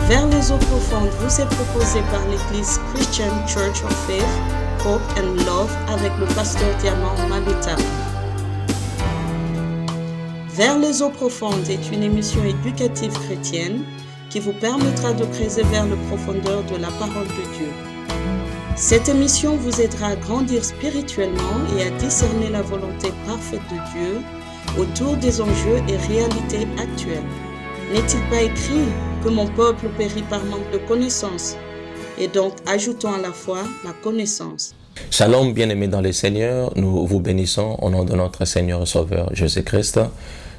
Vers les eaux profondes vous est proposé par l'Église Christian Church of Faith, Hope and Love avec le pasteur Diamant Maluta. Vers les eaux profondes est une émission éducative chrétienne qui vous permettra de creuser vers les profondeurs de la parole de Dieu. Cette émission vous aidera à grandir spirituellement et à discerner la volonté parfaite de Dieu autour des enjeux et réalités actuelles. N'est-il pas écrit que mon peuple périt par manque de connaissance? Et donc, ajoutons à la foi la connaissance. Shalom, bien-aimés dans le Seigneur, nous vous bénissons au nom de notre Seigneur et Sauveur Jésus-Christ.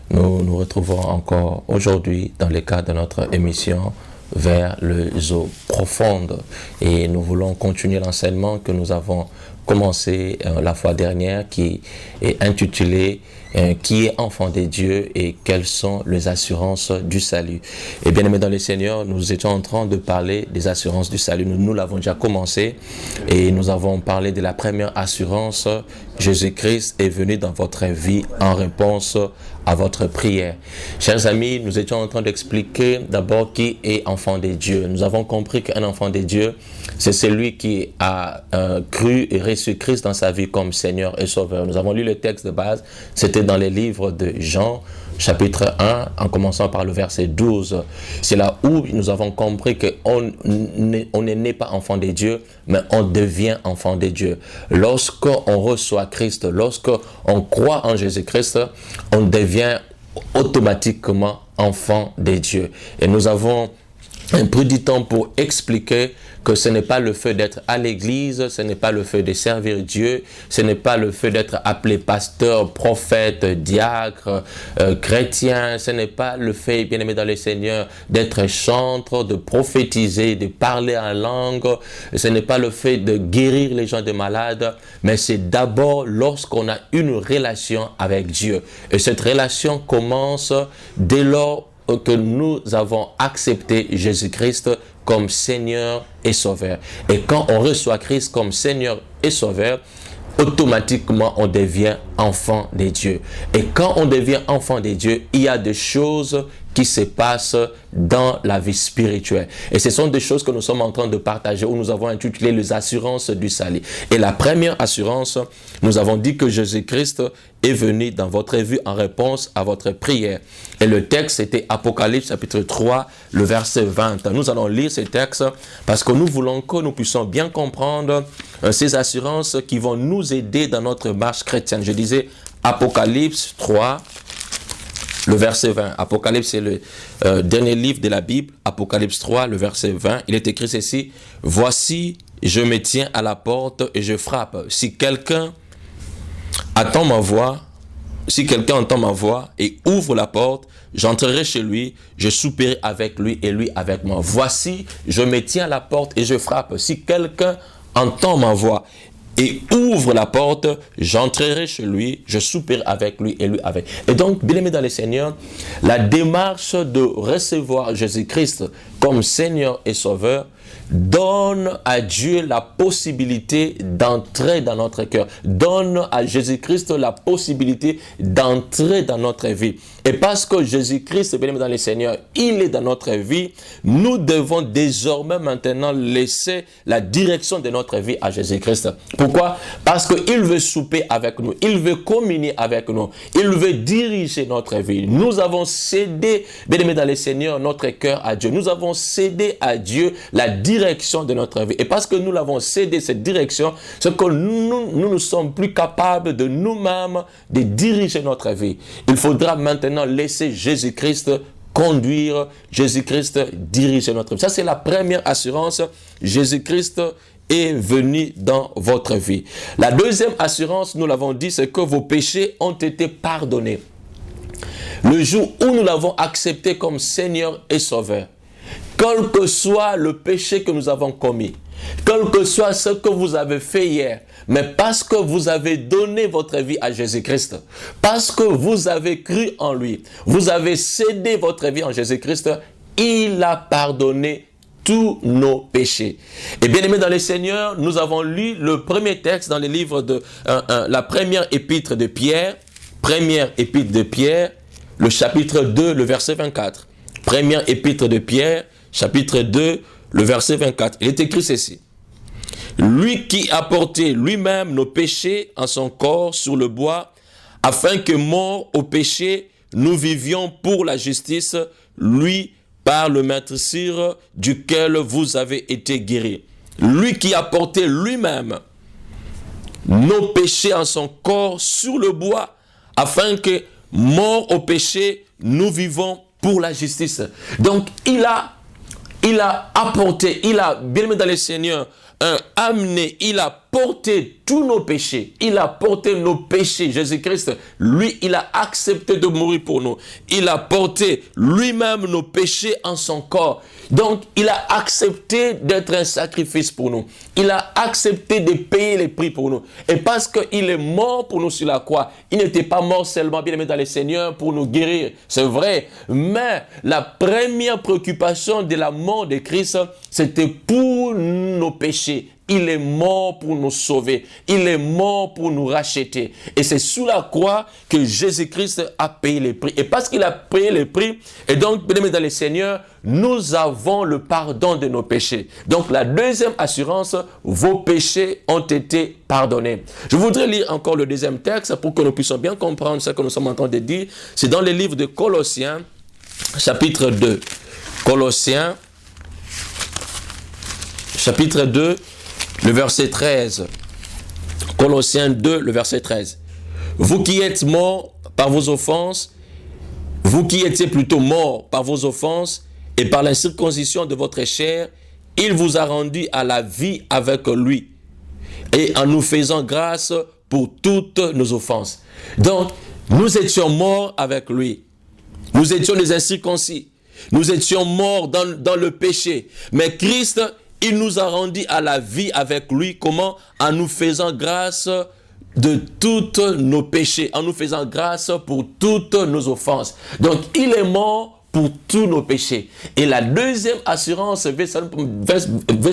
Nous nous retrouvons encore aujourd'hui dans le cadre de notre émission vers les eaux profondes. Et nous voulons continuer l'enseignement que nous avons commencé la fois dernière, qui est intitulé qui est enfant de Dieu et quelles sont les assurances du salut. Et bien aimé dans le Seigneur, nous étions en train de parler des assurances du salut. Nous l'avons déjà commencé et nous avons parlé de la première assurance. Jésus-Christ est venu dans votre vie en réponse à votre prière. Chers amis, nous étions en train d'expliquer d'abord qui est enfant de Dieu. Nous avons compris qu'un enfant de Dieu, c'est celui qui a cru et reçu Christ dans sa vie comme Seigneur et Sauveur. Nous avons lu le texte de base, c'était dans les livres de Jean, chapitre 1, en commençant par le verset 12. C'est là où nous avons compris qu'on n'est né pas enfant de Dieu, mais on devient enfant de Dieu. Lorsqu'on reçoit Christ, lorsqu'on croit en Jésus-Christ, on devient automatiquement enfant de Dieu. Et nous avons pris du temps pour expliquer que ce n'est pas le fait d'être à l'église, ce n'est pas le fait de servir Dieu, ce n'est pas le fait d'être appelé pasteur, prophète, diacre, chrétien, ce n'est pas le fait, bien aimé dans le Seigneur, d'être chantre, de prophétiser, de parler en langue, ce n'est pas le fait de guérir les gens de malades, mais c'est d'abord lorsqu'on a une relation avec Dieu. Et cette relation commence dès lors que nous avons accepté Jésus-Christ comme Seigneur et Sauveur. Et quand on reçoit Christ comme Seigneur et Sauveur, automatiquement on devient enfant de Dieu. Et quand on devient enfant de Dieu, il y a des choses qui se passent dans la vie spirituelle. Et ce sont des choses que nous sommes en train de partager, où nous avons intitulé les assurances du salut. Et la première assurance, nous avons dit que Jésus-Christ est venu dans votre vie en réponse à votre prière. Et le texte était Apocalypse chapitre 3, le verset 20. Nous allons lire ce texte parce que nous voulons que nous puissions bien comprendre ces assurances qui vont nous aider dans notre marche chrétienne. Je disais Apocalypse 3, le verset 20. Apocalypse, c'est le dernier livre de la Bible. Apocalypse 3, le verset 20. Il est écrit ceci. « Voici, je me tiens à la porte et je frappe. Si quelqu'un entend ma voix et ouvre la porte, j'entrerai chez lui, je souperai avec lui et lui avec moi. Voici, je me tiens à la porte et je frappe. Si quelqu'un entend ma voix et ouvre la porte, j'entrerai chez lui, je souperai avec lui et lui avec. Et donc, bien aimé dans le Seigneur, la démarche de recevoir Jésus-Christ comme Seigneur et Sauveur donne à Dieu la possibilité d'entrer dans notre cœur, donne à Jésus-Christ la possibilité d'entrer dans notre vie. Et parce que Jésus-Christ, bien aimé dans le Seigneur, il est dans notre vie, nous devons désormais maintenant laisser la direction de notre vie à Jésus-Christ. Pourquoi? Parce qu'il veut souper avec nous, il veut communier avec nous, il veut diriger notre vie. Nous avons cédé, bien aimé dans le Seigneur, notre cœur à Dieu. Nous avons cédé à Dieu la direction de notre vie. Et parce que nous l'avons cédé cette direction, c'est que nous ne sommes plus capables de nous-mêmes de diriger notre vie. Il faudra maintenant laisser Jésus-Christ conduire, Jésus-Christ diriger notre vie. Ça, c'est la première assurance. Jésus-Christ est venu dans votre vie. La deuxième assurance, nous l'avons dit, c'est que vos péchés ont été pardonnés. Le jour où nous l'avons accepté comme Seigneur et Sauveur, quel que soit le péché que nous avons commis, quel que soit ce que vous avez fait hier, mais parce que vous avez donné votre vie à Jésus-Christ, parce que vous avez cru en lui, vous avez cédé votre vie en Jésus-Christ, il a pardonné tous nos péchés. Et bien aimé dans le Seigneur, nous avons lu le premier texte dans le livre de la première épître de Pierre, le chapitre 2, le verset 24. Première épître de Pierre, chapitre 2, le verset 24. Il est écrit ceci. Lui qui a porté lui-même nos péchés en son corps sur le bois, afin que, morts au péché, nous vivions pour la justice, lui par le meurtrissure duquel vous avez été guéris. Lui qui a porté lui-même nos péchés en son corps sur le bois, afin que, morts au péché, nous vivons pour la justice. Donc, il a apporté, il a, bien aimé dans le Seigneur, amené, il a porté tous nos péchés. Il a porté nos péchés. Jésus-Christ, lui, il a accepté de mourir pour nous. Il a porté lui-même nos péchés en son corps. Donc, il a accepté d'être un sacrifice pour nous. Il a accepté de payer les prix pour nous. Et parce qu'il est mort pour nous sur la croix, il n'était pas mort seulement, bien aimé dans le Seigneur, pour nous guérir. C'est vrai. Mais la première préoccupation de la mort de Christ, c'était pour nos péchés. Il est mort pour nous sauver. Il est mort pour nous racheter. Et c'est sous la croix que Jésus-Christ a payé les prix. Et parce qu'il a payé les prix, et donc, bien aimés dans le Seigneur, nous avons le pardon de nos péchés. Donc, la deuxième assurance, vos péchés ont été pardonnés. Je voudrais lire encore le deuxième texte pour que nous puissions bien comprendre ce que nous sommes en train de dire. C'est dans le livre de Colossiens, chapitre 2. Colossiens, chapitre 2, le verset 13. Colossiens 2, le verset 13. Vous qui êtes morts par vos offenses, vous qui étiez plutôt morts par vos offenses et par la circoncision de votre chair, il vous a rendu à la vie avec lui et en nous faisant grâce pour toutes nos offenses. Donc, nous étions morts avec lui. Nous étions des incirconcis. Nous étions morts dans le péché. Mais Christ, il nous a rendus à la vie avec lui. Comment? En nous faisant grâce de toutes nos péchés. En nous faisant grâce pour toutes nos offenses. Donc, il est mort pour tous nos péchés. Et la deuxième assurance veut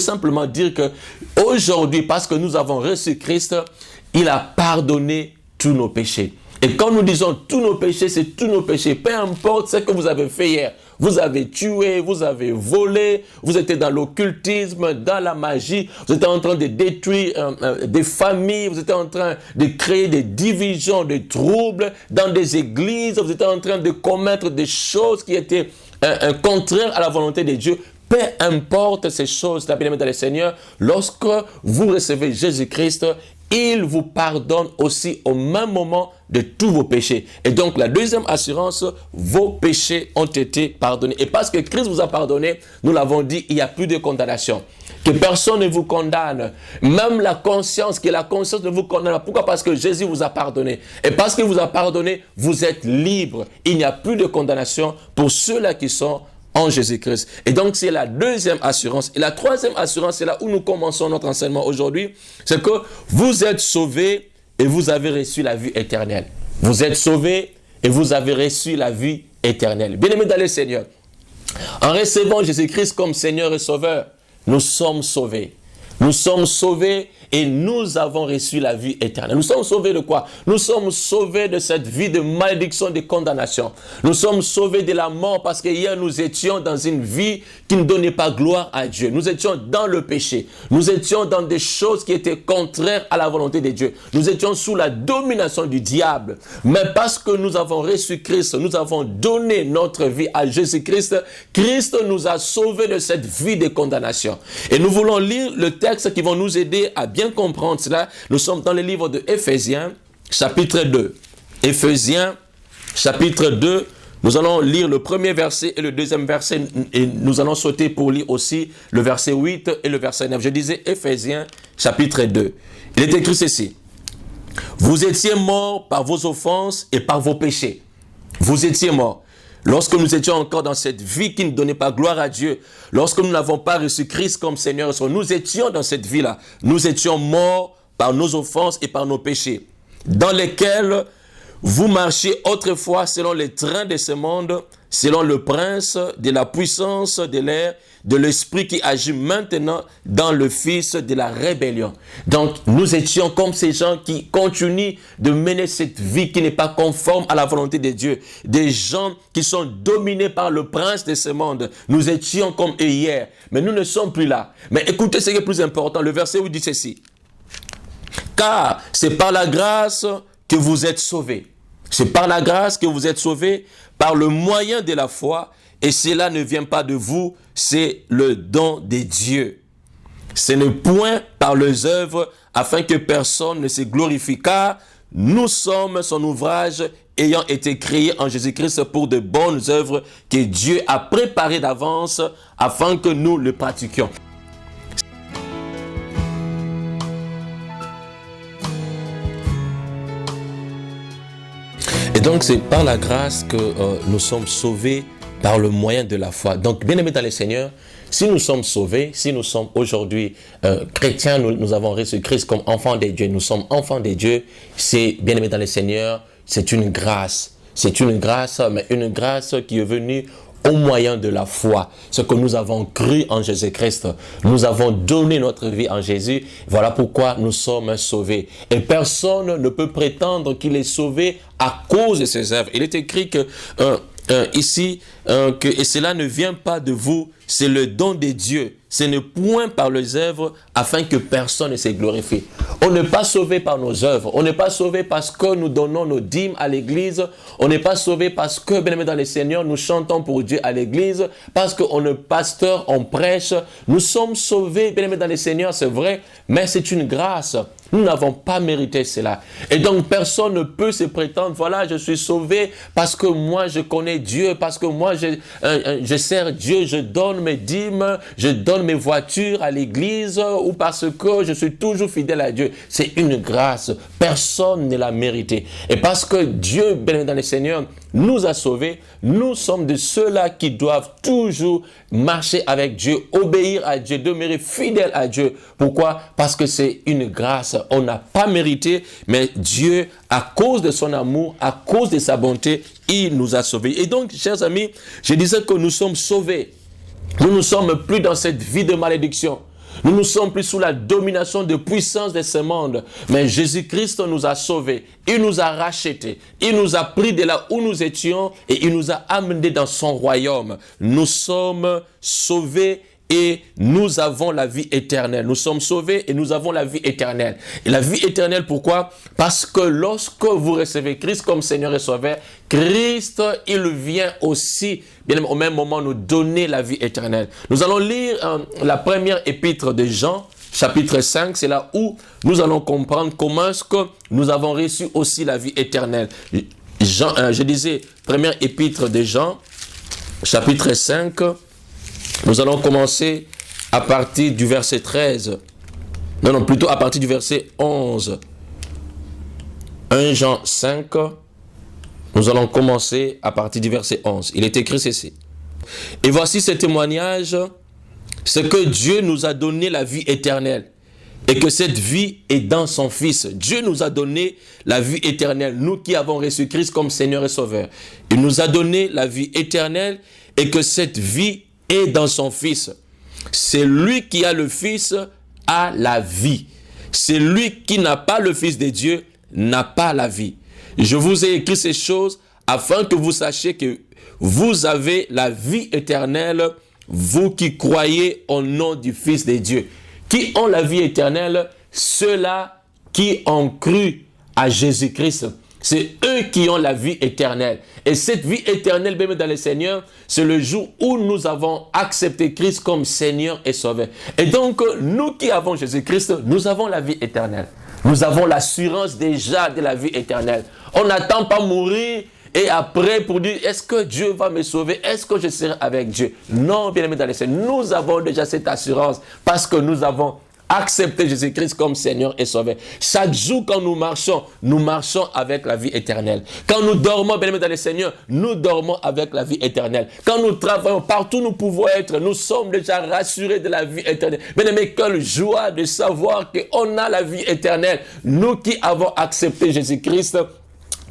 simplement dire que aujourd'hui, parce que nous avons reçu Christ, il a pardonné tous nos péchés. Et quand nous disons tous nos péchés, c'est tous nos péchés. Peu importe ce que vous avez fait hier. Vous avez tué, vous avez volé, vous étiez dans l'occultisme, dans la magie, vous étiez en train de détruire des familles, vous étiez en train de créer des divisions, des troubles dans des églises, vous étiez en train de commettre des choses qui étaient contraires à la volonté de Dieu. Peu importe ces choses-là, bien aimés dans le Seigneur, lorsque vous recevez Jésus-Christ, il vous pardonne aussi au même moment de tous vos péchés. Et donc, la deuxième assurance, vos péchés ont été pardonnés. Et parce que Christ vous a pardonné, nous l'avons dit, il n'y a plus de condamnation. Que personne ne vous condamne. Même la conscience, que la conscience ne vous condamne. Pourquoi? Parce que Jésus vous a pardonné. Et parce qu'il vous a pardonné, vous êtes libre. Il n'y a plus de condamnation pour ceux-là qui sont en Jésus-Christ. Et donc, c'est la deuxième assurance. Et la troisième assurance, c'est là où nous commençons notre enseignement aujourd'hui, c'est que vous êtes sauvés et vous avez reçu la vie éternelle. Vous êtes sauvés et vous avez reçu la vie éternelle. Bien-aimés dans le Seigneur, en recevant Jésus-Christ comme Seigneur et Sauveur, nous sommes sauvés. Nous sommes sauvés et nous avons reçu la vie éternelle. Nous sommes sauvés de quoi? Nous sommes sauvés de cette vie de malédiction, de condamnation. Nous sommes sauvés de la mort parce que hier nous étions dans une vie qui ne donnait pas gloire à Dieu. Nous étions dans le péché. Nous étions dans des choses qui étaient contraires à la volonté de Dieu. Nous étions sous la domination du diable. Mais parce que nous avons reçu Christ, nous avons donné notre vie à Jésus-Christ, Christ nous a sauvés de cette vie de condamnation. Et nous voulons lire le texte qui vont nous aider à bien comprendre cela. Nous sommes dans le livre de Éphésiens, chapitre 2. Éphésiens, chapitre 2. Nous allons lire le premier verset et le deuxième verset. Et nous allons sauter pour lire aussi le verset 8 et le verset 9. Je disais Éphésiens, chapitre 2. Il est écrit ceci. Vous étiez morts par vos offenses et par vos péchés. Vous étiez morts. Lorsque nous étions encore dans cette vie qui ne donnait pas gloire à Dieu, lorsque nous n'avons pas reçu Christ comme Seigneur, nous étions dans cette vie-là. Nous étions morts par nos offenses et par nos péchés, dans lesquels vous marchiez autrefois selon les trains de ce monde, selon le prince de la puissance de l'air, de l'esprit qui agit maintenant dans le fils de la rébellion. Donc, nous étions comme ces gens qui continuent de mener cette vie qui n'est pas conforme à la volonté de Dieu. Des gens qui sont dominés par le prince de ce monde. Nous étions comme eux hier, mais nous ne sommes plus là. Mais écoutez ce qui est plus important, le verset où il dit ceci. Car c'est par la grâce que vous êtes sauvés. C'est par la grâce que vous êtes sauvés, par le moyen de la foi, et cela ne vient pas de vous, c'est le don de Dieu. Ce n'est point par les œuvres, afin que personne ne se glorifie, car nous sommes son ouvrage, ayant été créés en Jésus-Christ pour de bonnes œuvres que Dieu a préparées d'avance, afin que nous le pratiquions. Et donc, c'est par la grâce que nous sommes sauvés par le moyen de la foi. Donc, bien aimés dans le Seigneur, si nous sommes sauvés, si nous sommes aujourd'hui chrétiens, nous avons reçu Christ comme enfants de Dieu, nous sommes enfants de Dieu, c'est, bien aimés dans le Seigneur, c'est une grâce. C'est une grâce, mais une grâce qui est venue au moyen de la foi. Ce que nous avons cru en Jésus-Christ. Nous avons donné notre vie en Jésus. Voilà pourquoi nous sommes sauvés. Et personne ne peut prétendre qu'il est sauvé à cause de ses œuvres. Il est écrit que ici, et cela ne vient pas de vous, c'est le don de Dieu. Ce n'est point par les œuvres afin que personne ne se glorifie. On n'est pas sauvé par nos œuvres. On n'est pas sauvé parce que nous donnons nos dîmes à l'église. On n'est pas sauvé parce que, bien aimé dans le Seigneur, nous chantons pour Dieu à l'église. Parce qu'on est pasteur, on prêche. Nous sommes sauvés, bien aimé dans le Seigneur, c'est vrai, mais c'est une grâce. Nous n'avons pas mérité cela. Et donc, personne ne peut se prétendre, voilà, je suis sauvé parce que moi, je connais Dieu, parce que moi, je sers Dieu, je donne mes dîmes, je donne mes voitures à l'église, ou parce que je suis toujours fidèle à Dieu. C'est une grâce. Personne ne l'a mérité. Et parce que Dieu, béni dans le Seigneur, nous a sauvés, nous sommes de ceux-là qui doivent toujours marcher avec Dieu, obéir à Dieu, demeurer fidèles à Dieu. Pourquoi? Parce que c'est une grâce. On n'a pas mérité, mais Dieu, à cause de son amour, à cause de sa bonté, il nous a sauvés. Et donc, chers amis, je disais que nous sommes sauvés. Nous ne sommes plus dans cette vie de malédiction. Nous ne sommes plus sous la domination de puissance de ce monde. Mais Jésus-Christ nous a sauvés. Il nous a rachetés. Il nous a pris de là où nous étions et il nous a amenés dans son royaume. Nous sommes sauvés et nous avons la vie éternelle. Nous sommes sauvés et nous avons la vie éternelle. Et la vie éternelle, pourquoi? Parce que lorsque vous recevez Christ comme Seigneur et Sauveur, Christ, il vient aussi, bien au même moment, nous donner la vie éternelle. Nous allons lire la première épître de Jean, chapitre 5. C'est là où nous allons comprendre comment est-ce que nous avons reçu aussi la vie éternelle. Je disais, première épître de Jean, chapitre 5. Nous allons commencer à partir du verset 13. Non, plutôt à partir du verset 11. 1 Jean 5. Nous allons commencer à partir du verset 11. Il est écrit ceci. Et voici ce témoignage, c'est que Dieu nous a donné la vie éternelle. Et que cette vie est dans son Fils. Dieu nous a donné la vie éternelle. Nous qui avons reçu Christ comme Seigneur et Sauveur. Il nous a donné la vie éternelle et que cette vie est dans son Fils. C'est lui qui a le Fils a la vie. C'est lui qui n'a pas le Fils de Dieu n'a pas la vie. Je vous ai écrit ces choses afin que vous sachiez que vous avez la vie éternelle, vous qui croyez au nom du Fils de Dieu. Qui ont la vie éternelle? Ceux-là qui ont cru à Jésus-Christ. C'est eux qui ont la vie éternelle. Et cette vie éternelle, bien dans le Seigneur, c'est le jour où nous avons accepté Christ comme Seigneur et Sauveur. Et donc, nous qui avons Jésus-Christ, nous avons la vie éternelle. Nous avons l'assurance déjà de la vie éternelle. On n'attend pas mourir et après pour dire, est-ce que Dieu va me sauver? Est-ce que je serai avec Dieu? Non, bien aimé dans le Seigneur, nous avons déjà cette assurance parce que nous avons accepter Jésus-Christ comme Seigneur et Sauveur. Chaque jour quand nous marchons avec la vie éternelle. Quand nous dormons, bien aimés dans le Seigneur, nous dormons avec la vie éternelle. Quand nous travaillons, partout nous pouvons être, nous sommes déjà rassurés de la vie éternelle. Bien aimés, quelle joie de savoir qu'on a la vie éternelle. Nous qui avons accepté Jésus-Christ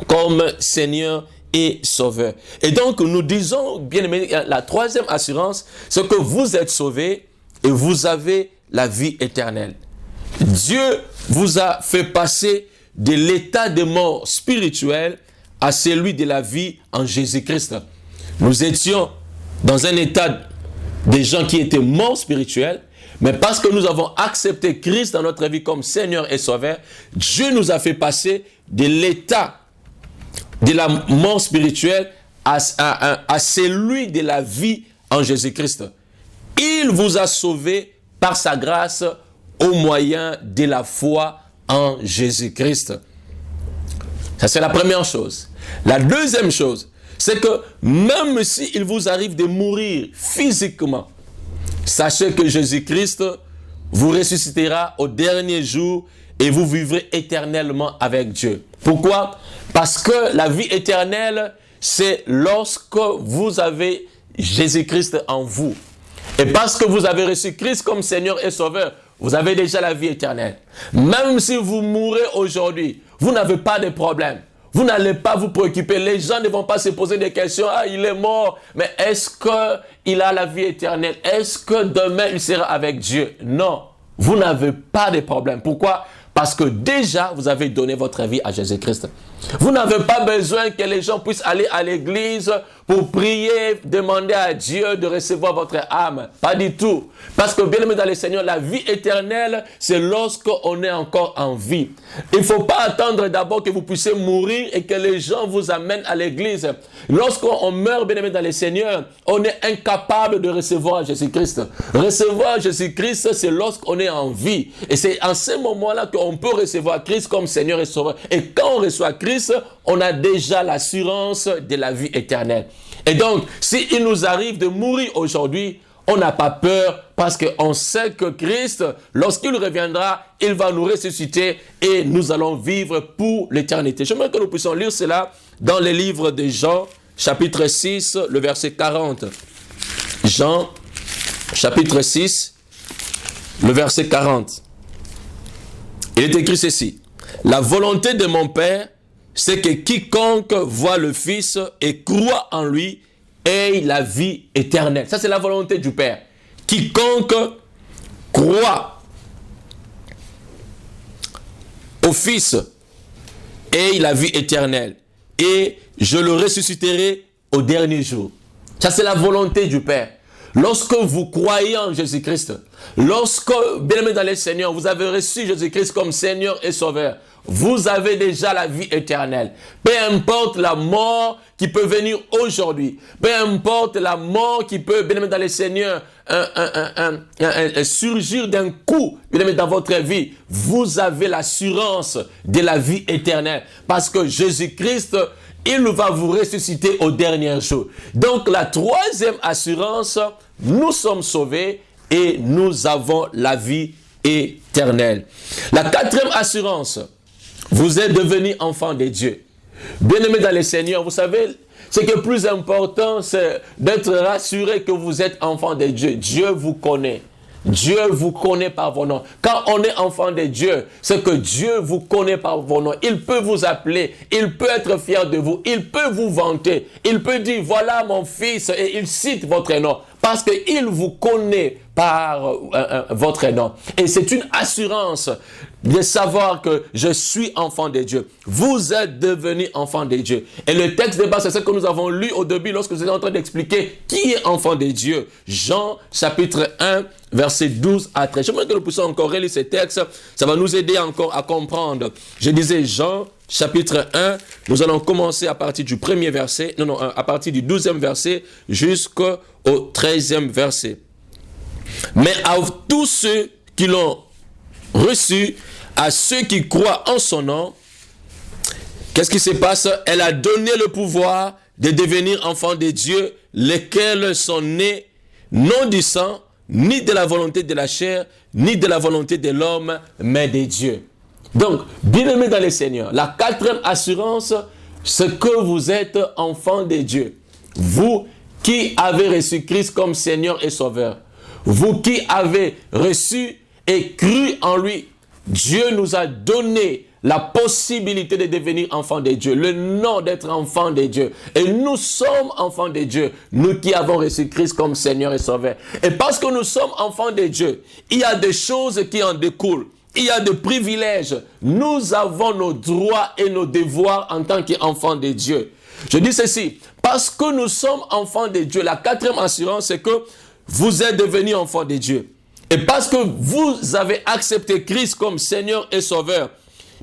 comme Seigneur et Sauveur. Et donc, nous disons, bien aimé, la troisième assurance, c'est que vous êtes sauvés et vous avez la vie éternelle. Dieu vous a fait passer de l'état de mort spirituelle à celui de la vie en Jésus-Christ. Nous étions dans un état de gens qui étaient morts spirituels, mais parce que nous avons accepté Christ dans notre vie comme Seigneur et Sauveur, Dieu nous a fait passer de l'état de la mort spirituelle à celui de la vie en Jésus-Christ. Il vous a sauvé par sa grâce au moyen de la foi en Jésus-Christ. Ça, c'est la première chose. La deuxième chose, c'est que même s'il vous arrive de mourir physiquement, sachez que Jésus-Christ vous ressuscitera au dernier jour et vous vivrez éternellement avec Dieu. Pourquoi? Parce que la vie éternelle, c'est lorsque vous avez Jésus-Christ en vous. Et parce que vous avez reçu Christ comme Seigneur et Sauveur, vous avez déjà la vie éternelle. Même si vous mourrez aujourd'hui, vous n'avez pas de problème. Vous n'allez pas vous préoccuper. Les gens ne vont pas se poser des questions. Ah, il est mort. Mais est-ce qu'il a la vie éternelle? Est-ce que demain, il sera avec Dieu? Non. Vous n'avez pas de problème. Pourquoi? Parce que déjà, vous avez donné votre vie à Jésus-Christ. Vous n'avez pas besoin que les gens puissent aller à l'église pour prier, demander à Dieu de recevoir votre âme. Pas du tout. Parce que bien aimé dans le Seigneur, la vie éternelle, c'est lorsqu'on est encore en vie. Il ne faut pas attendre d'abord que vous puissiez mourir et que les gens vous amènent à l'église. Lorsqu'on meurt, bien aimé dans le Seigneur, on est incapable de recevoir Jésus-Christ. Recevoir Jésus-Christ, c'est lorsqu'on est en vie. Et c'est en ce moment-là qu'on peut recevoir Christ comme Seigneur et Sauveur. Et quand on reçoit Christ, on a déjà l'assurance de la vie éternelle. Et donc, s'il nous arrive de mourir aujourd'hui, on n'a pas peur parce qu'on sait que Christ, lorsqu'il reviendra, il va nous ressusciter et nous allons vivre pour l'éternité. J'aimerais que nous puissions lire cela dans le livre de Jean, chapitre 6, le verset 40. Jean, chapitre 6, le verset 40. Il est écrit ceci. La volonté de mon Père, c'est que quiconque voit le Fils et croit en lui ait la vie éternelle. Ça, c'est la volonté du Père. Quiconque croit au Fils ait la vie éternelle. Et je le ressusciterai au dernier jour. Ça, c'est la volonté du Père. Lorsque vous croyez en Jésus-Christ, lorsque, bien aimé dans le Seigneur, vous avez reçu Jésus-Christ comme Seigneur et Sauveur, vous avez déjà la vie éternelle. Peu importe la mort qui peut venir aujourd'hui, peu importe la mort qui peut, bien aimé dans le Seigneur, surgir d'un coup, bien aimé dans votre vie, vous avez l'assurance de la vie éternelle. Parce que Jésus-Christ, il va vous ressusciter au dernier jour. Donc la troisième assurance, nous sommes sauvés et nous avons la vie éternelle. La quatrième assurance, vous êtes devenus enfants de Dieu. Bien-aimés dans le Seigneur, vous savez, ce qui est plus important, c'est d'être rassuré que vous êtes enfants de Dieu. Dieu vous connaît. Dieu vous connaît par vos noms. Quand on est enfant de Dieu, c'est que Dieu vous connaît par vos noms. Il peut vous appeler, il peut être fier de vous, il peut vous vanter, il peut dire voilà mon fils et il cite votre nom parce qu'il vous connaît par votre nom. Et c'est une assurance de savoir que je suis enfant de Dieu. Vous êtes devenus enfants de Dieu. Et le texte de base, c'est ce que nous avons lu au début lorsque nous étions en train d'expliquer qui est enfant de Dieu. Jean chapitre 1, verset 12 à 13. J'aimerais que nous puissions encore relire ce texte. Ça va nous aider encore à comprendre. Je disais Jean chapitre 1, nous allons commencer à partir du premier verset, à partir du 12e verset jusqu'au 13e verset. Mais à tous ceux qui l'ont reçu, à ceux qui croient en son nom, qu'est-ce qui se passe? Elle a donné le pouvoir de devenir enfants de Dieu, lesquels sont nés non du sang, ni de la volonté de la chair, ni de la volonté de l'homme, mais de Dieu. Donc, bien-aimés dans le Seigneur, la quatrième assurance, c'est que vous êtes enfants de Dieu. Vous qui avez reçu Christ comme Seigneur et Sauveur, vous qui avez reçu et cru en lui, Dieu nous a donné la possibilité de devenir enfant de Dieu, le nom d'être enfant de Dieu. Et nous sommes enfants de Dieu, nous qui avons reçu Christ comme Seigneur et Sauveur. Et parce que nous sommes enfants de Dieu, il y a des choses qui en découlent. Il y a des privilèges. Nous avons nos droits et nos devoirs en tant qu'enfants de Dieu. Je dis ceci, parce que nous sommes enfants de Dieu, la quatrième assurance, c'est que vous êtes devenus enfants de Dieu. Et parce que vous avez accepté Christ comme Seigneur et Sauveur,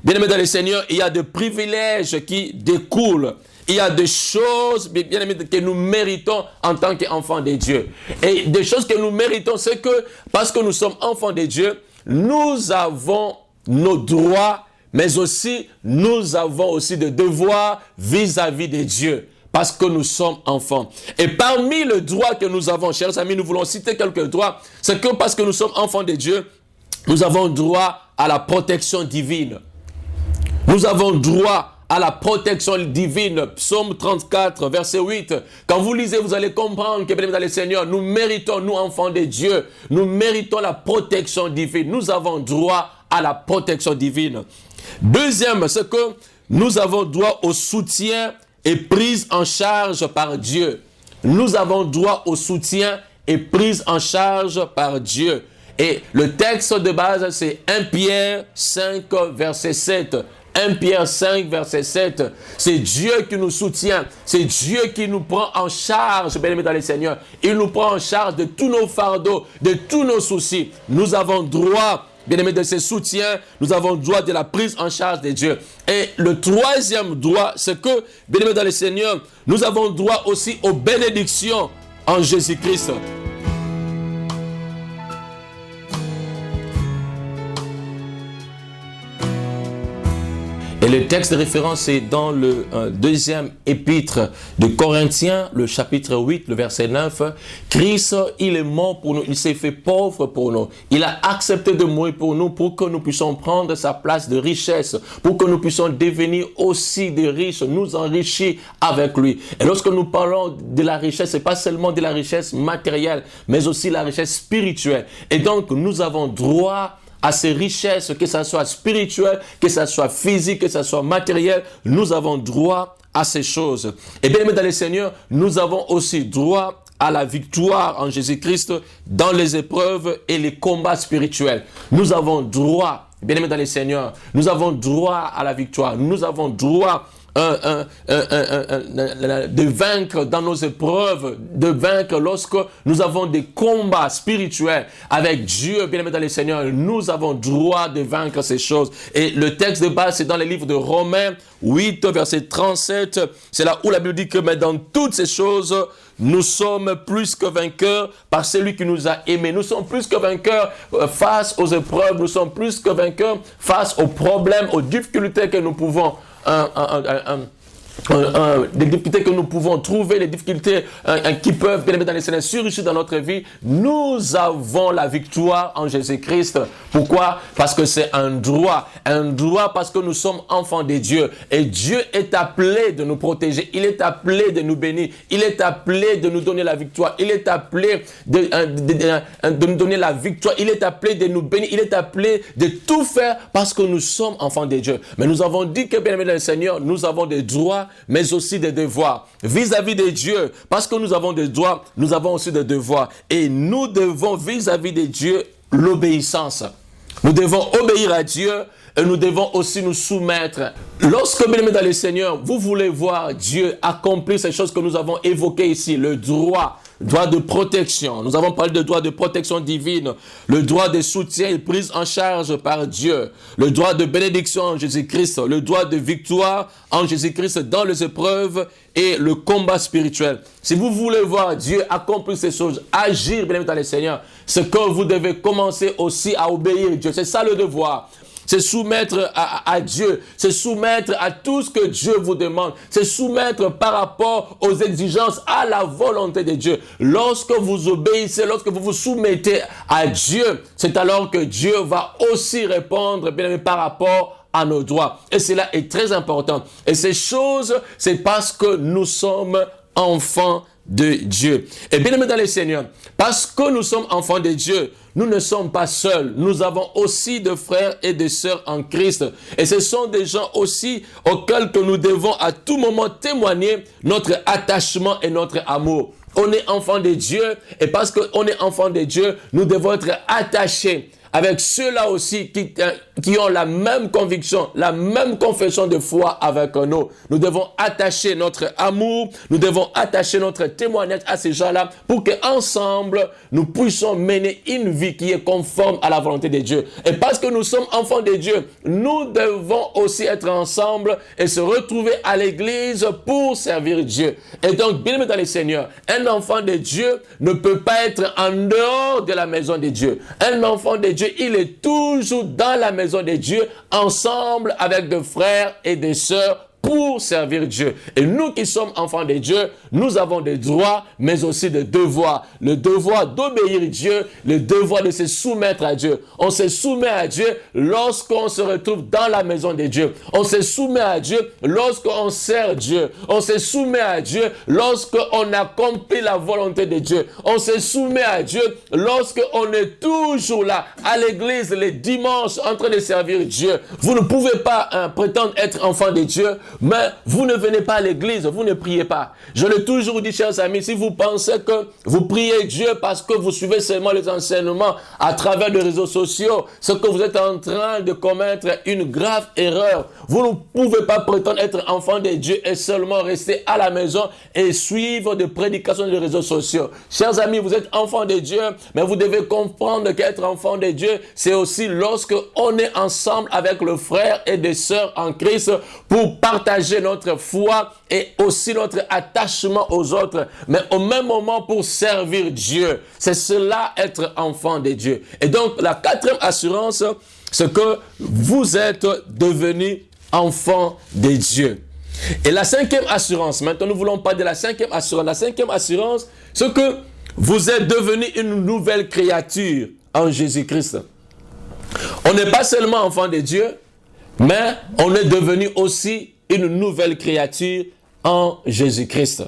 bien-aimés dans le Seigneur, il y a des privilèges qui découlent. Il y a des choses, bien-aimés, que nous méritons en tant qu'enfants de Dieu. Et des choses que nous méritons, c'est que parce que nous sommes enfants de Dieu, nous avons nos droits, mais aussi nous avons aussi des devoirs vis-à-vis de Dieu. Parce que nous sommes enfants. Et parmi les droits que nous avons, chers amis, nous voulons citer quelques droits. C'est que parce que nous sommes enfants de Dieu, nous avons droit à la protection divine. Nous avons droit à la protection divine. Psaume 34, verset 8. Quand vous lisez, vous allez comprendre que, bien dans le Seigneur, nous méritons, nous enfants de Dieu, nous méritons la protection divine. Nous avons droit à la protection divine. Deuxième, c'est que nous avons droit au soutien et prise en charge par Dieu. Nous avons droit au soutien et prise en charge par Dieu. Et le texte de base, c'est 1 Pierre 5, verset 7. 1 Pierre 5, verset 7. C'est Dieu qui nous soutient. C'est Dieu qui nous prend en charge, bien-aimés dans le Seigneur. Il nous prend en charge de tous nos fardeaux, de tous nos soucis. Nous avons droit, bien-aimés, de ce soutien. Nous avons droit de la prise en charge de Dieu. Et le troisième droit, c'est que, bien-aimés dans le Seigneur, nous avons droit aussi aux bénédictions en Jésus-Christ. Et le texte de référence est dans le deuxième épître de Corinthiens, le chapitre 8, le verset 9. Christ, il est mort pour nous, il s'est fait pauvre pour nous. Il a accepté de mourir pour nous pour que nous puissions prendre sa place de richesse, pour que nous puissions devenir aussi des riches, nous enrichir avec lui. Et lorsque nous parlons de la richesse, ce n'est pas seulement de la richesse matérielle, mais aussi la richesse spirituelle. Et donc, nous avons droit à ces richesses, que ce soit spirituel, que ce soit physique, que ce soit matériel, nous avons droit à ces choses. Et bien aimés dans le Seigneur, nous avons aussi droit à la victoire en Jésus-Christ dans les épreuves et les combats spirituels. Nous avons droit, bien aimés dans le Seigneur, nous avons droit à la victoire, nous avons droit de vaincre dans nos épreuves, de vaincre lorsque nous avons des combats spirituels avec Dieu, bien aimé dans le Seigneur. Nous avons droit de vaincre ces choses. Et le texte de base, c'est dans le livre de Romains 8, verset 37. C'est là où la Bible dit que mais dans toutes ces choses, nous sommes plus que vainqueurs par celui qui nous a aimés. Nous sommes plus que vainqueurs face aux épreuves. Nous sommes plus que vainqueurs face aux problèmes, aux difficultés que nous pouvons des difficultés que nous pouvons trouver, les difficultés qui peuvent bien dans les Seigneurs surgir dans notre vie. Nous avons la victoire en Jésus-Christ. Pourquoi? Parce que c'est un droit parce que nous sommes enfants de Dieu. Et Dieu est appelé de nous protéger. Il est appelé de nous bénir. Il est appelé de nous donner la victoire. Il est appelé de nous donner la victoire. Il est appelé de nous bénir. Il est appelé de tout faire parce que nous sommes enfants de Dieu. Mais nous avons dit que, bien aimé dans le Seigneur, nous avons des droits, mais aussi des devoirs vis-à-vis de Dieu. Parce que nous avons des droits, nous avons aussi des devoirs. Et nous devons vis-à-vis de Dieu l'obéissance. Nous devons obéir à Dieu et nous devons aussi nous soumettre. Lorsque, bien aimé dans le Seigneur, vous voulez voir Dieu accomplir ces choses que nous avons évoquées ici, le droit de protection. Nous avons parlé de droit de protection divine, le droit de soutien et prise en charge par Dieu, le droit de bénédiction en Jésus-Christ, le droit de victoire en Jésus-Christ dans les épreuves et le combat spirituel. Si vous voulez voir Dieu accomplir ces choses, agir bien dans le Seigneur, c'est que vous devez commencer aussi à obéir à Dieu. C'est ça le devoir. C'est soumettre à Dieu, c'est soumettre à tout ce que Dieu vous demande, c'est soumettre par rapport aux exigences, à la volonté de Dieu. Lorsque vous obéissez, lorsque vous vous soumettez à Dieu, c'est alors que Dieu va aussi répondre bien par rapport à nos droits. Et cela est très important. Et ces choses, c'est parce que nous sommes enfants de Dieu. Et bien aimé dans le Seigneur, parce que nous sommes enfants de Dieu, nous ne sommes pas seuls. Nous avons aussi de frères et de sœurs en Christ. Et ce sont des gens aussi auxquels que nous devons à tout moment témoigner notre attachement et notre amour. On est enfant de Dieu et parce qu'on est enfant de Dieu, nous devons être attachés avec ceux-là aussi qui ont la même conviction, la même confession de foi avec nous. Nous devons attacher notre amour, nous devons attacher notre témoignage à ces gens-là pour qu'ensemble, nous puissions mener une vie qui est conforme à la volonté de Dieu. Et parce que nous sommes enfants de Dieu, nous devons aussi être ensemble et se retrouver à l'église pour servir Dieu. Et donc, bien aimé dans le Seigneur, un enfant de Dieu ne peut pas être en dehors de la maison de Dieu. Un enfant de Dieu, il est toujours dans la maison de Dieu, ensemble avec des frères et des sœurs pour servir Dieu. Et nous qui sommes enfants de Dieu, nous avons des droits, mais aussi des devoirs. Le devoir d'obéir Dieu, le devoir de se soumettre à Dieu. On se soumet à Dieu lorsqu'on se retrouve dans la maison de Dieu. On se soumet à Dieu lorsqu'on sert Dieu. On se soumet à Dieu lorsqu'on accomplit la volonté de Dieu. On se soumet à Dieu lorsqu'on est toujours là, à l'église, les dimanches, en train de servir Dieu. Vous ne pouvez pas prétendre être enfant de Dieu, mais vous ne venez pas à l'église, vous ne priez pas. Je l'ai toujours dit, chers amis, si vous pensez que vous priez Dieu parce que vous suivez seulement les enseignements à travers les réseaux sociaux, c'est que vous êtes en train de commettre une grave erreur. Vous ne pouvez pas prétendre être enfant de Dieu et seulement rester à la maison et suivre des prédications des réseaux sociaux. Chers amis, vous êtes enfants de Dieu, mais vous devez comprendre qu'être enfant de Dieu, c'est aussi lorsque on est ensemble avec le frère et des sœurs en Christ pour partager notre foi et aussi notre attachement aux autres, mais au même moment pour servir Dieu. C'est cela être enfant de Dieu. Et donc la quatrième assurance, c'est que vous êtes devenus enfants de Dieu. Et la cinquième assurance, maintenant nous voulons parler de la cinquième assurance. La cinquième assurance, c'est que vous êtes devenus une nouvelle créature en Jésus-Christ. On n'est pas seulement enfant de Dieu, mais on est devenu aussi une nouvelle créature en Jésus-Christ.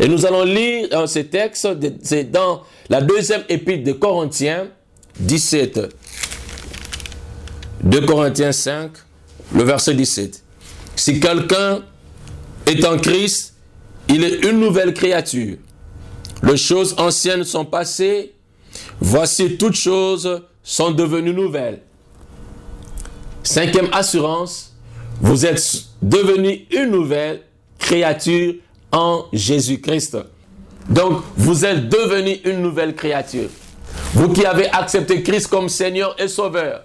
Et nous allons lire dans ce texte, c'est dans la deuxième épître de Corinthiens 17. 2 Corinthiens 5, le verset 17. Si quelqu'un est en Christ, il est une nouvelle créature. Les choses anciennes sont passées, voici toutes choses sont devenues nouvelles. Cinquième assurance, vous êtes devenus une nouvelle créature en Jésus-Christ. Donc, vous êtes devenus une nouvelle créature. Vous qui avez accepté Christ comme Seigneur et Sauveur,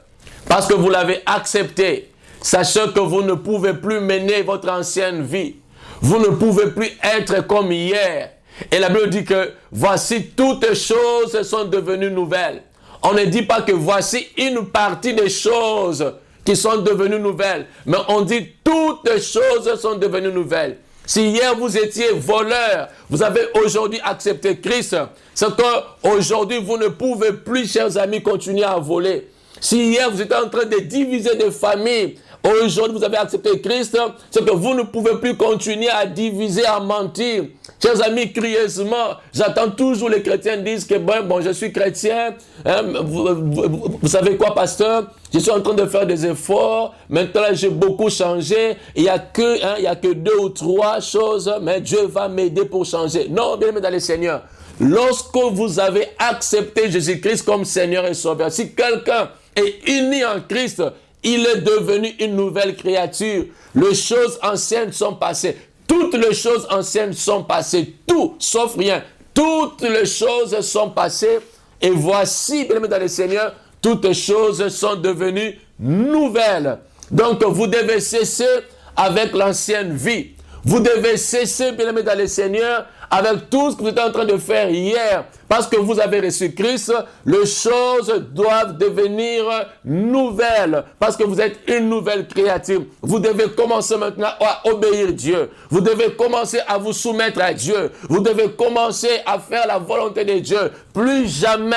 parce que vous l'avez accepté, sachez que vous ne pouvez plus mener votre ancienne vie. Vous ne pouvez plus être comme hier. Et la Bible dit que voici toutes choses sont devenues nouvelles. On ne dit pas que voici une partie des choses qui sont devenues nouvelles, mais on dit toutes choses sont devenues nouvelles. Si hier vous étiez voleur, vous avez aujourd'hui accepté Christ, c'est qu'aujourd'hui vous ne pouvez plus, chers amis, continuer à voler. Si hier vous étiez en train de diviser des familles, aujourd'hui vous avez accepté Christ, c'est que vous ne pouvez plus continuer à diviser, à mentir. Chers amis, curieusement, j'entends toujours les chrétiens disent que bon, je suis chrétien, hein, vous savez quoi, pasteur? Je suis en train de faire des efforts, maintenant j'ai beaucoup changé, il n'y a que 2 ou 3 choses, mais Dieu va m'aider pour changer. Non, bien aimé dans le Seigneur, lorsque vous avez accepté Jésus-Christ comme Seigneur et Sauveur, si quelqu'un est uni en Christ, il est devenu une nouvelle créature. Les choses anciennes sont passées. Toutes les choses anciennes sont passées. Tout, sauf rien. Toutes les choses sont passées. Et voici, bien aimé dans le Seigneur, toutes les choses sont devenues nouvelles. Donc, vous devez cesser avec l'ancienne vie. Vous devez cesser, bien aimé dans le Seigneur, avec tout ce que vous êtes en train de faire hier. Parce que vous avez reçu Christ, les choses doivent devenir nouvelles. Parce que vous êtes une nouvelle créature. Vous devez commencer maintenant à obéir Dieu. Vous devez commencer à vous soumettre à Dieu. Vous devez commencer à faire la volonté de Dieu. Plus jamais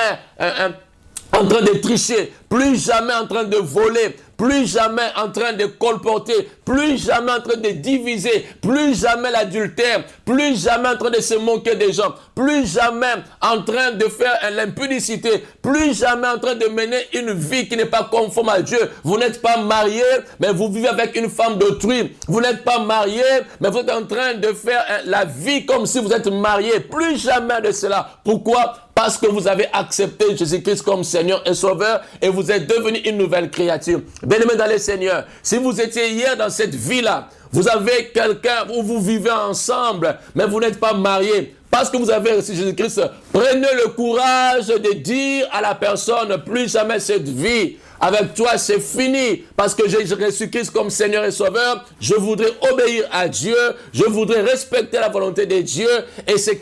en train de tricher, plus jamais en train de voler, plus jamais en train de colporter, plus jamais en train de diviser, plus jamais l'adultère, plus jamais en train de se moquer des gens, plus jamais en train de faire l'impudicité, plus jamais en train de mener une vie qui n'est pas conforme à Dieu. Vous n'êtes pas marié, mais vous vivez avec une femme d'autrui. Vous n'êtes pas marié, mais vous êtes en train de faire la vie comme si vous êtes marié. Plus jamais de cela. Pourquoi? Parce que vous avez accepté Jésus-Christ comme Seigneur et Sauveur et vous êtes devenu une nouvelle créature. Bien-aimés dans le Seigneur, si vous étiez hier dans cette vie-là, vous avez quelqu'un où vous vivez ensemble, mais vous n'êtes pas marié, parce que vous avez reçu Jésus-Christ, prenez le courage de dire à la personne, plus jamais cette vie avec toi, c'est fini. Parce que j'ai reçu Christ comme Seigneur et Sauveur. Je voudrais obéir à Dieu. Je voudrais respecter la volonté de Dieu. Et c'est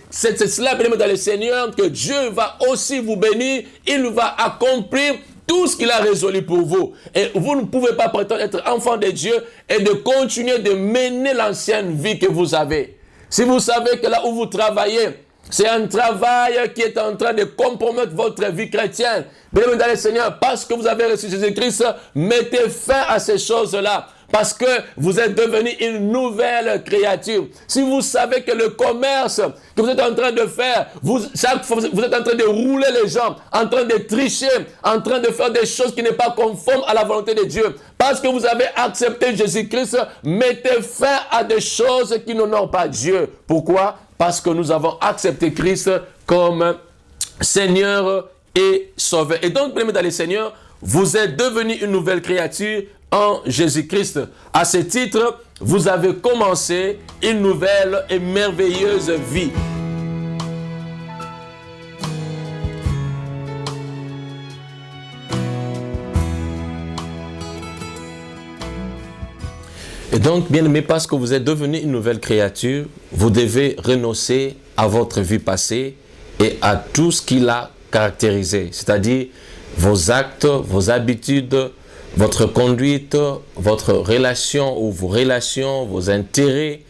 cela, bien aimé dans le Seigneur, que Dieu va aussi vous bénir. Il va accomplir tout ce qu'il a résolu pour vous. Et vous ne pouvez pas prétendre être enfant de Dieu et de continuer de mener l'ancienne vie que vous avez. Si vous savez que là où vous travaillez, c'est un travail qui est en train de compromettre votre vie chrétienne, bien aimé dans le Seigneur, parce que vous avez reçu Jésus-Christ, mettez fin à ces choses-là. Parce que vous êtes devenu une nouvelle créature. Si vous savez que le commerce que vous êtes en train de faire, chaque fois vous êtes en train de rouler les gens, en train de tricher, en train de faire des choses qui ne sont pas conformes à la volonté de Dieu. Parce que vous avez accepté Jésus-Christ, mettez fin à des choses qui n'honorent pas Dieu. Pourquoi? Parce que nous avons accepté Christ comme Seigneur et Sauveur. Et donc, bien aimés dans le Seigneur, vous êtes devenu une nouvelle créature en Jésus-Christ. À ce titre, vous avez commencé une nouvelle et merveilleuse vie. Et donc, bien aimé, parce que vous êtes devenu une nouvelle créature, vous devez renoncer à votre vie passée et à tout ce qui l'a caractérisé, c'est-à-dire vos actes, vos habitudes, votre conduite, votre relation ou vos relations, vos intérêts.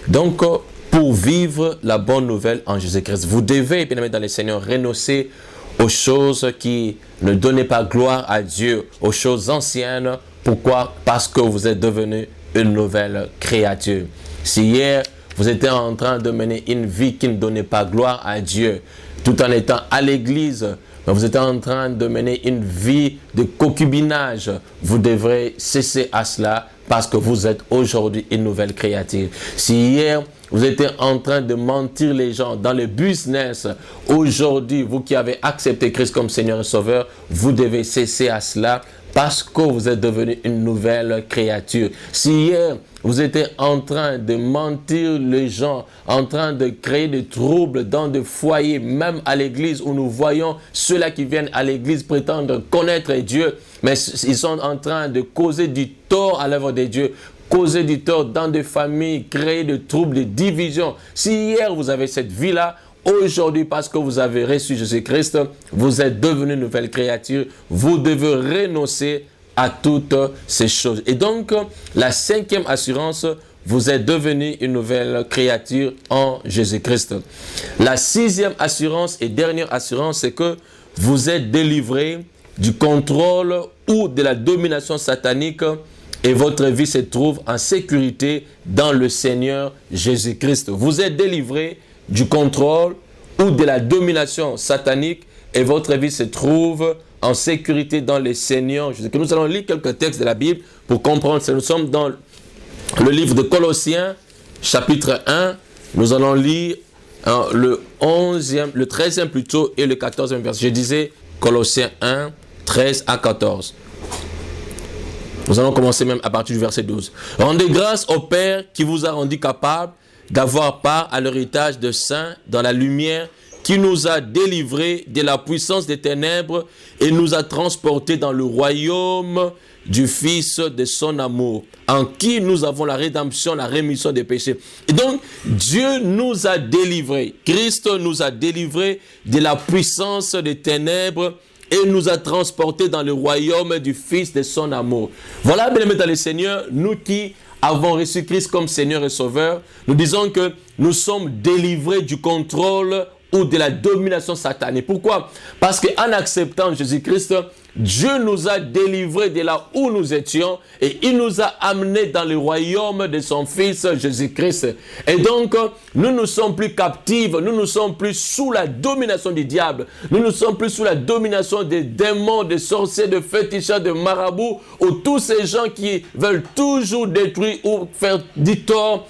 Donc, pour vivre la bonne nouvelle en Jésus-Christ, vous devez, bien aimé dans le Seigneur, renoncer aux choses qui ne donnaient pas gloire à Dieu, aux choses anciennes. Pourquoi? Parce que vous êtes devenu une nouvelle créature. Si hier, vous étiez en train de mener une vie qui ne donnait pas gloire à Dieu, tout en étant à l'église, mais vous êtes en train de mener une vie de concubinage, vous devrez cesser à cela parce que vous êtes aujourd'hui une nouvelle créature. Si hier, vous étiez en train de mentir les gens dans le business, aujourd'hui, vous qui avez accepté Christ comme Seigneur et Sauveur, vous devez cesser à cela parce que vous êtes devenu une nouvelle créature. Si hier, vous étiez en train de mentir les gens, en train de créer des troubles dans des foyers, même à l'église où nous voyons ceux-là qui viennent à l'église prétendre connaître Dieu, mais ils sont en train de causer du tort à l'œuvre de Dieu, causer du tort dans des familles, créer des troubles, des divisions. Si hier vous avez cette vie-là, aujourd'hui, parce que vous avez reçu Jésus-Christ, vous êtes devenu une nouvelle créature, vous devez renoncer à toutes ces choses. Et donc, la cinquième assurance, vous êtes devenu une nouvelle créature en Jésus-Christ. La sixième assurance et dernière assurance, c'est que vous êtes délivré du contrôle ou de la domination satanique et votre vie se trouve en sécurité dans le Seigneur Jésus-Christ. Vous êtes délivré du contrôle ou de la domination satanique et votre vie se trouve en sécurité dans le Seigneur Jésus-Christ. Nous allons lire quelques textes de la Bible pour comprendre ça. Nous sommes dans le livre de Colossiens, chapitre 1. Nous allons lire le 13e plutôt et le 14e verset. Je disais Colossiens 1, 13 à 14. Nous allons commencer même à partir du verset 12. Rendez grâce au Père qui vous a rendu capable d'avoir part à l'héritage de saints dans la lumière, qui nous a délivrés de la puissance des ténèbres et nous a transportés dans le royaume du Fils de son amour, en qui nous avons la rédemption, la rémission des péchés. Et donc, Dieu nous a délivrés, Christ nous a délivrés de la puissance des ténèbres et nous a transportés dans le royaume du Fils de son amour. Voilà, bien aimés dans le Seigneur, nous qui avons reçu Christ comme Seigneur et Sauveur, nous disons que nous sommes délivrés du contrôle ou de la domination satanique. Pourquoi? Parce qu'en acceptant Jésus-Christ, Dieu nous a délivrés de là où nous étions et il nous a amenés dans le royaume de son Fils Jésus-Christ. Et donc, nous ne sommes plus captifs, nous ne sommes plus sous la domination du diable, nous ne sommes plus sous la domination des démons, des sorciers, de fétichistes, de marabouts, ou tous ces gens qui veulent toujours détruire ou faire du tort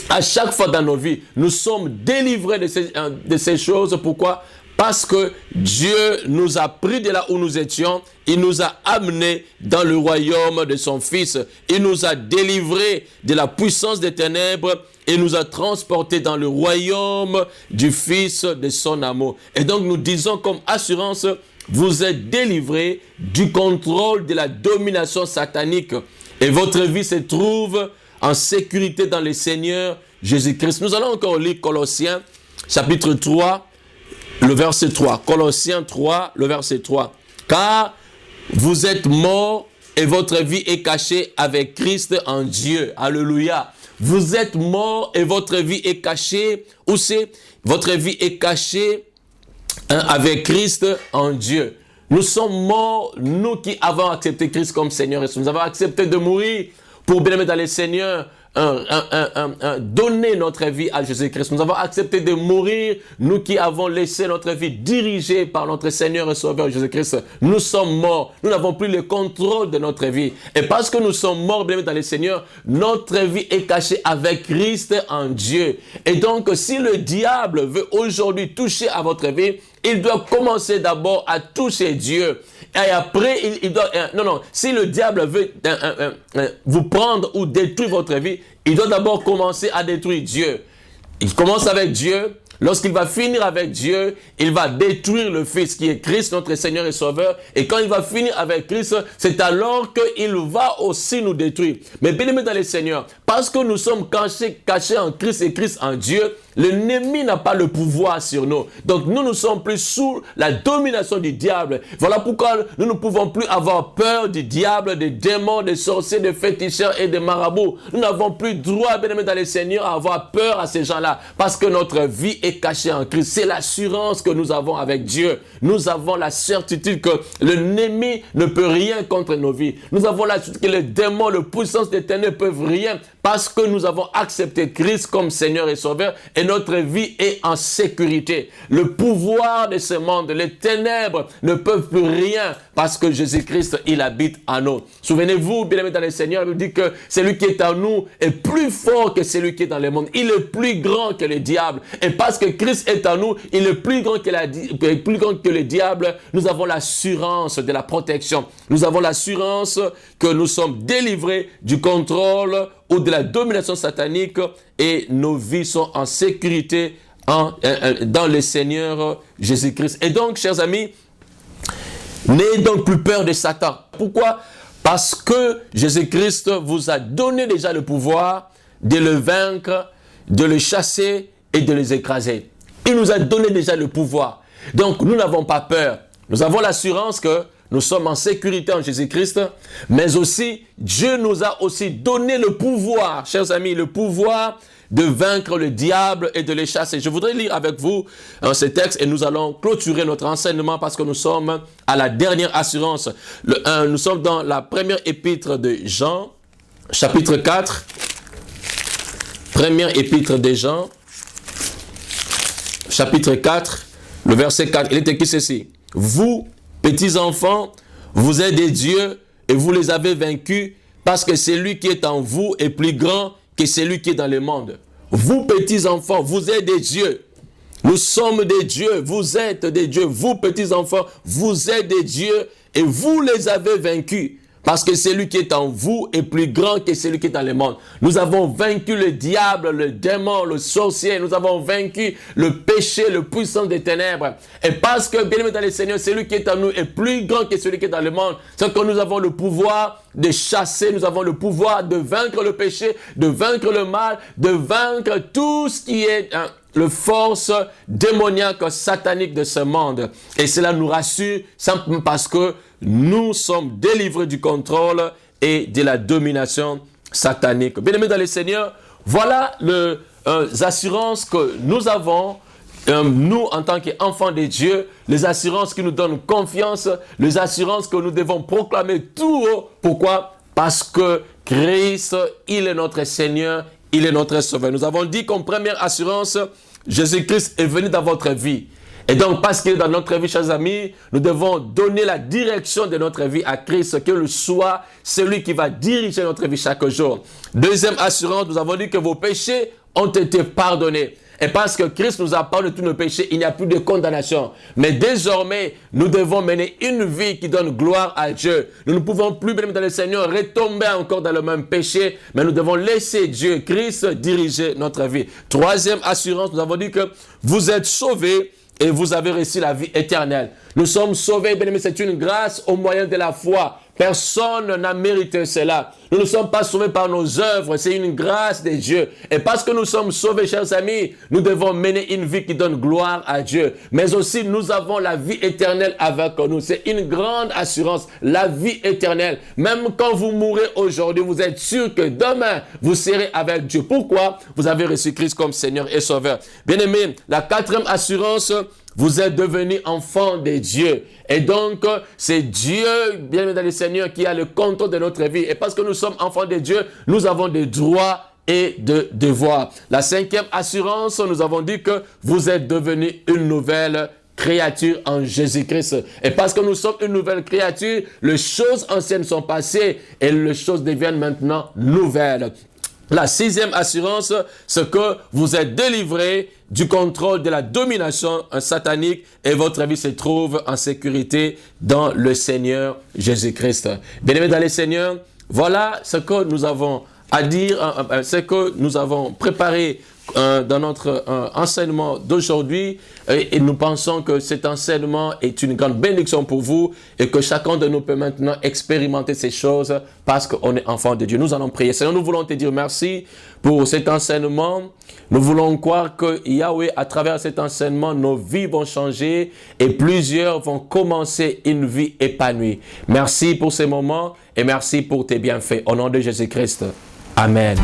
à chaque fois dans nos vies. Nous sommes délivrés de ces choses. Pourquoi? Parce que Dieu nous a pris de là où nous étions, il nous a amenés dans le royaume de son Fils. Il nous a délivrés de la puissance des ténèbres et nous a transportés dans le royaume du Fils de son amour. Et donc nous disons comme assurance, vous êtes délivrés du contrôle de la domination satanique et votre vie se trouve en sécurité dans le Seigneur Jésus-Christ. Nous allons encore lire Colossiens chapitre 3, le verset 3. Colossiens 3, le verset 3. Car vous êtes morts et votre vie est cachée avec Christ en Dieu. Alléluia. Vous êtes morts et votre vie est cachée. Où c'est? Votre vie est cachée avec Christ en Dieu. Nous sommes morts, nous qui avons accepté Christ comme Seigneur. Et nous avons accepté de mourir pour bien-aimer dans le Seigneur, donner notre vie à Jésus-Christ. Nous avons accepté de mourir, nous qui avons laissé notre vie dirigée par notre Seigneur et Sauveur Jésus-Christ. Nous sommes morts, nous n'avons plus le contrôle de notre vie. Et parce que nous sommes morts, bien-aimés dans le Seigneur, notre vie est cachée avec Christ en Dieu. Et donc, si le diable veut aujourd'hui toucher à votre vie, il doit commencer d'abord à toucher Dieu. Et après, il doit... si le diable veut vous prendre ou détruire votre vie, il doit d'abord commencer à détruire Dieu. Il commence avec Dieu. Lorsqu'il va finir avec Dieu, il va détruire le Fils qui est Christ, notre Seigneur et Sauveur. Et quand il va finir avec Christ, c'est alors qu'il va aussi nous détruire. Mais bien aimé dans le Seigneur, parce que nous sommes cachés en Christ et Christ en Dieu, l'ennemi n'a pas le pouvoir sur nous. Donc nous ne sommes plus sous la domination du diable. Voilà pourquoi nous ne pouvons plus avoir peur du diable, des démons, des sorciers, des féticheurs et des marabouts. Nous n'avons plus droit, bien aimé dans le Seigneur, à avoir peur à ces gens-là. Parce que notre vie est cachée en Christ. C'est l'assurance que nous avons avec Dieu. Nous avons la certitude que l'ennemi ne peut rien contre nos vies. Nous avons la certitude que les démons, les puissances des ténèbres ne peuvent rien parce que nous avons accepté Christ comme Seigneur et Sauveur et notre vie est en sécurité. Le pouvoir de ce monde, les ténèbres ne peuvent plus rien parce que Jésus-Christ, il habite en nous. Souvenez-vous, bien aimé dans le Seigneur, il nous dit que celui qui est en nous est plus fort que celui qui est dans le monde. Il est plus grand que le diable. Et parce que Christ est en nous, il est plus grand que le diable. Nous avons l'assurance de la protection. Nous avons l'assurance que nous sommes délivrés du contrôle ou de la domination satanique et nos vies sont en sécurité dans le Seigneur Jésus-Christ. Et donc, chers amis, n'ayez donc plus peur de Satan. Pourquoi? Parce que Jésus-Christ vous a donné déjà le pouvoir de le vaincre, de le chasser et de les écraser. Il nous a donné déjà le pouvoir. Donc, nous n'avons pas peur. Nous avons l'assurance que nous sommes en sécurité en Jésus-Christ, mais aussi, Dieu nous a aussi donné le pouvoir, chers amis, le pouvoir de vaincre le diable et de les chasser. Je voudrais lire avec vous ces textes et nous allons clôturer notre enseignement parce que nous sommes à la dernière assurance. Nous sommes dans la première épître de Jean, chapitre 4. Première épître de Jean, chapitre 4, le verset 4. Il est écrit ceci. Vous, petits enfants, vous êtes des dieux et vous les avez vaincus parce que celui qui est en vous est plus grand que celui qui est dans le monde. Vous, petits enfants, vous êtes des dieux. Nous sommes des dieux, vous êtes des dieux. Vous, petits enfants, vous êtes des dieux et vous les avez vaincus. Parce que celui qui est en vous est plus grand que celui qui est dans le monde. Nous avons vaincu le diable, le démon, le sorcier. Nous avons vaincu le péché, le puissant des ténèbres. Et parce que, bien aimé dans le Seigneur, celui qui est en nous est plus grand que celui qui est dans le monde. C'est que nous avons le pouvoir de chasser, nous avons le pouvoir de vaincre le péché, de vaincre le mal, de vaincre tout ce qui est le force démoniaque, satanique de ce monde. Et cela nous rassure simplement parce que nous sommes délivrés du contrôle et de la domination satanique. Bien-aimés dans le Seigneur, voilà les assurances que nous avons nous, en tant qu'enfants de Dieu, les assurances qui nous donnent confiance, les assurances que nous devons proclamer tout haut. Pourquoi? Parce que Christ, il est notre Seigneur, il est notre Sauveur. Nous avons dit comme première assurance, Jésus-Christ est venu dans votre vie. Et donc, parce qu'il est dans notre vie, chers amis, nous devons donner la direction de notre vie à Christ, qu'il soit celui qui va diriger notre vie chaque jour. Deuxième assurance, nous avons dit que vos péchés ont été pardonnés. Et parce que Christ nous a pardonné de tous nos péchés, il n'y a plus de condamnation. Mais désormais, nous devons mener une vie qui donne gloire à Dieu. Nous ne pouvons plus, bien dans le Seigneur, retomber encore dans le même péché, mais nous devons laisser Dieu, Christ, diriger notre vie. Troisième assurance, nous avons dit que vous êtes sauvés et vous avez reçu la vie éternelle. Nous sommes sauvés, bien aimés, c'est une grâce au moyen de la foi. Personne n'a mérité cela. Nous ne sommes pas sauvés par nos œuvres, c'est une grâce de Dieu. Et parce que nous sommes sauvés, chers amis, nous devons mener une vie qui donne gloire à Dieu. Mais aussi, nous avons la vie éternelle avec nous. C'est une grande assurance, la vie éternelle. Même quand vous mourrez aujourd'hui, vous êtes sûr que demain, vous serez avec Dieu. Pourquoi? Vous avez reçu Christ comme Seigneur et Sauveur. Bien-aimés, la quatrième assurance, vous êtes devenus enfants de Dieu. Et donc, c'est Dieu, bien dans le Seigneur, qui a le contrôle de notre vie. Et parce que nous sommes enfants de Dieu, nous avons des droits et des devoirs. La cinquième assurance, nous avons dit que vous êtes devenus une nouvelle créature en Jésus-Christ. Et parce que nous sommes une nouvelle créature, les choses anciennes sont passées et les choses deviennent maintenant nouvelles. La sixième assurance, c'est que vous êtes délivrés du contrôle de la domination satanique et votre vie se trouve en sécurité dans le Seigneur Jésus-Christ. Bien-aimés dans le Seigneur, voilà ce que nous avons à dire, ce que nous avons préparé dans notre enseignement d'aujourd'hui, et nous pensons que cet enseignement est une grande bénédiction pour vous et que chacun de nous peut maintenant expérimenter ces choses parce qu'on est enfant de Dieu. Nous allons prier. Seigneur, nous voulons te dire merci pour cet enseignement. Nous voulons croire que Yahweh, à travers cet enseignement, nos vies vont changer et plusieurs vont commencer une vie épanouie. Merci pour ces moments et merci pour tes bienfaits. Au nom de Jésus-Christ. Amen.